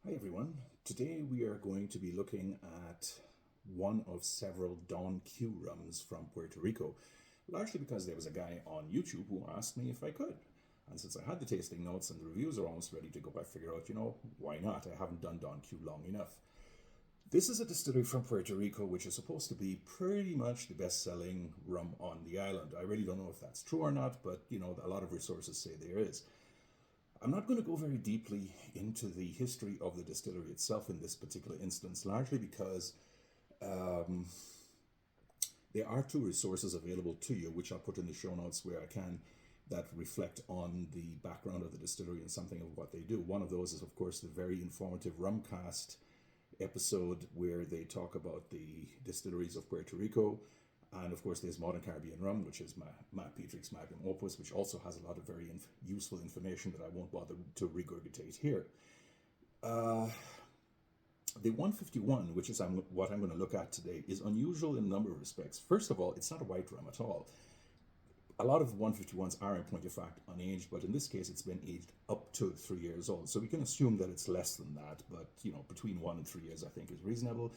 Hi everyone. Today we are going to be looking at one of several Don Q rums from Puerto Rico, largely because there was a guy on YouTube who asked me if I could. And since I had the tasting notes and the reviews are almost ready to go, I figured out, why not? I haven't done Don Q long enough. This is a distillery from Puerto Rico, which is supposed to be pretty much the best selling rum on the island. I really don't know if that's true or not, but a lot of resources say there is. I'm not going to go very deeply into the history of the distillery itself in this particular instance, largely because um, there are two resources available to you, which I'll put in the show notes where I can, that reflect on the background of the distillery and something of what they do. One of those is, of course, the very informative Rumcast episode where they talk about the distilleries of Puerto Rico. And of course, there's Modern Caribbean Rum, which is Matt Petrick's magnum opus, which also has a lot of very useful information that I won't bother to regurgitate here. Uh, the 151, which is what I'm going to look at today, is unusual in a number of respects. First of all, it's not a white rum at all. A lot of 151s are, in point of fact, unaged, but in this case, it's been aged up to 3 years old. So we can assume that it's less than that, but between 1 and 3 years, I think, is reasonable.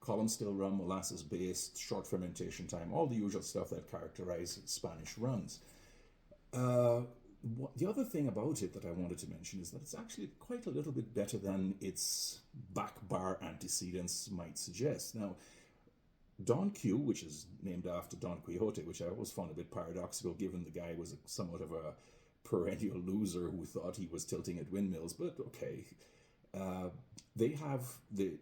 Column still rum, molasses based, short fermentation time, all the usual stuff that characterize Spanish runs. Uh, the other thing about it that I wanted to mention is that it's actually quite a little bit better than its back bar antecedents might suggest. Now, Don Q, which is named after Don Quixote, which I always found a bit paradoxical given the guy was somewhat of a perennial loser who thought he was tilting at windmills, but okay. Uh, they have the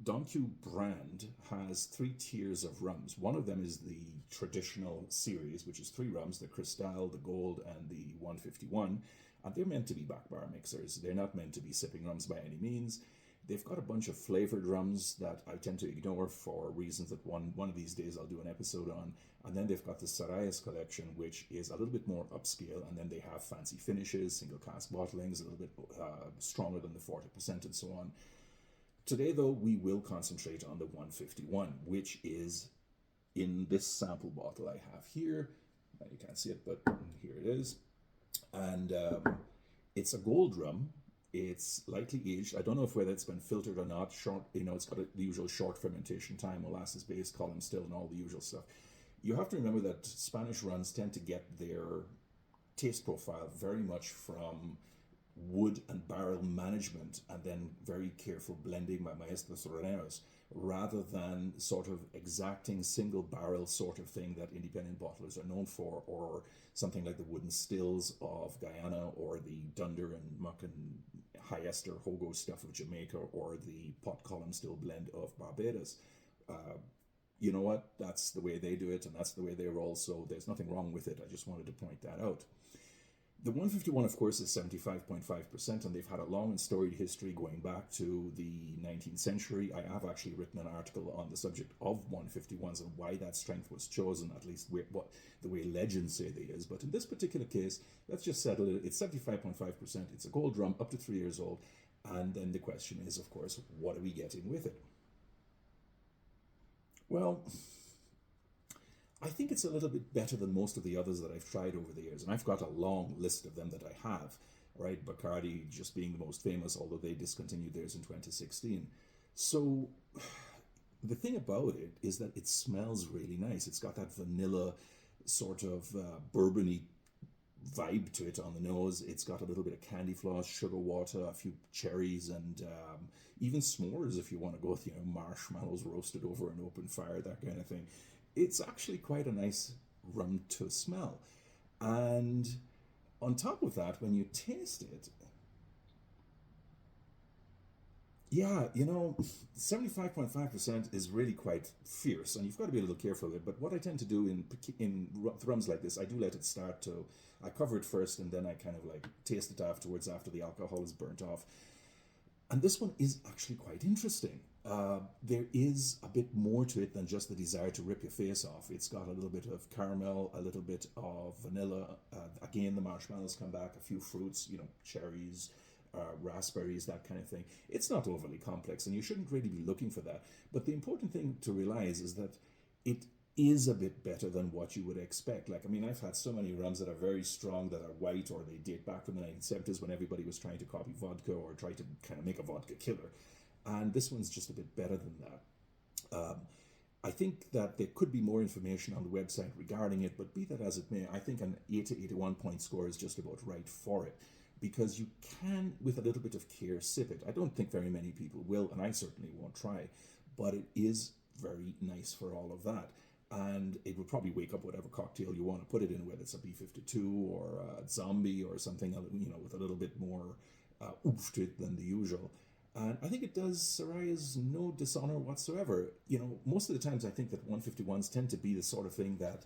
Don Q brand has three tiers of rums. One of them is the traditional series, which is three rums: the Cristal, the Gold, and the 151. And they're meant to be back bar mixers. They're not meant to be sipping rums by any means. They've got a bunch of flavored rums that I tend to ignore for reasons that one of these days I'll do an episode on. And then they've got the Sarayas collection, which is a little bit more upscale. And then they have fancy finishes, single cask bottlings, a little bit stronger than the 40% and so on. Today, though, we will concentrate on the 151, which is in this sample bottle I have here. You can't see it, but here it is. And it's a gold rum. It's lightly aged. I don't know if whether it's been filtered or not. Short, it's got the usual short fermentation time, molasses based, column still, and all the usual stuff. You have to remember that Spanish runs tend to get their taste profile very much from wood and barrel management and then very careful blending by maestros roneros rather than sort of exacting single barrel sort of thing that independent bottlers are known for, or something like the wooden stills of Guyana, or the Dunder and Muck and high ester Hogo stuff of Jamaica, or the pot column still blend of Barbados. Uh, you know what? That's the way they do it, and that's the way they roll, so there's nothing wrong with it. I just wanted to point that out. The 151, of course, is 75.5%, and they've had a long and storied history going back to the 19th century. I have actually written an article on the subject of 151s and why that strength was chosen, at least what the way legends say they is. But in this particular case, let's just settle it. It's 75.5%. It's a gold rum, up to 3 years old. And then the question is, of course, what are we getting with it? Well, I think it's a little bit better than most of the others that I've tried over the years, and I've got a long list of them that I have. Right, Bacardi just being the most famous, although they discontinued theirs in 2016. So the thing about it is that it smells really nice. It's got that vanilla sort of bourbony vibe to it on the nose. It's got a little bit of candy floss, sugar water, a few cherries, and even s'mores if you want to go with marshmallows roasted over an open fire, that kind of thing. It's actually quite a nice rum to smell. And on top of that, when you taste it, yeah, 75.5% is really quite fierce, and you've got to be a little careful of it. But what I tend to do in rums like this, I do let it start to, I cover it first, and then I kind of like taste it afterwards after the alcohol is burnt off. And this one is actually quite interesting. There is a bit more to it than just the desire to rip your face off. It's got a little bit of caramel, a little bit of vanilla. Again, the marshmallows come back, a few fruits, cherries, raspberries, that kind of thing. It's not overly complex, and you shouldn't really be looking for that. But the important thing to realize is that it is a bit better than what you would expect. Like, I mean, I've had so many rums that are very strong that are white, or they date back from the 1970s when everybody was trying to copy vodka or try to kind of make a vodka killer. And this one's just a bit better than that. I think that there could be more information on the website regarding it, but be that as it may, I think an 80 to 81 point score is just about right for it, because you can, with a little bit of care, sip it. I don't think very many people will, and I certainly won't try, but it is very nice for all of that. And it would probably wake up whatever cocktail you want to put it in, whether it's a B-52 or a zombie or something, with a little bit more oomph to it than the usual. And I think it does Soraya's no dishonor whatsoever. Most of the times I think that 151s tend to be the sort of thing that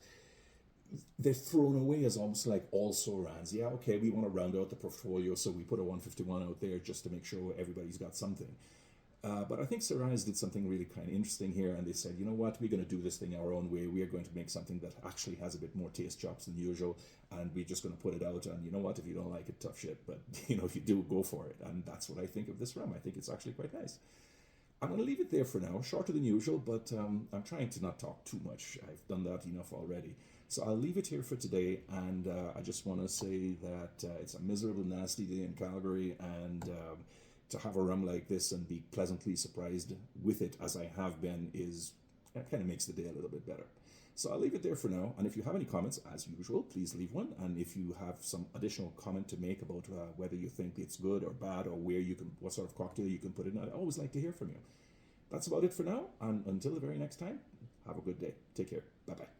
they're thrown away as almost like all Sorans. Yeah, okay, we want to round out the portfolio, so we put a 151 out there just to make sure everybody's got something. But I think Soraya's did something really kind of interesting here, and they said, you know what, we're going to do this thing our own way. We are going to make something that actually has a bit more taste chops than usual, and we're just going to put it out. And you know what, if you don't like it, tough shit. But if you do, go for it. And that's what I think of this rum. I think it's actually quite nice. I'm going to leave it there for now, shorter than usual, but I'm trying to not talk too much. I've done that enough already. So I'll leave it here for today, and I just want to say that it's a miserable, nasty day in Calgary, and to have a rum like this and be pleasantly surprised with it, as I have been, kind of makes the day a little bit better. So I'll leave it there for now, and if you have any comments, as usual, please leave one. And if you have some additional comment to make about whether you think it's good or bad, or what sort of cocktail you can put in, I'd always like to hear from you. That's about it for now, and until the very next time, have a good day. Take care. Bye-bye.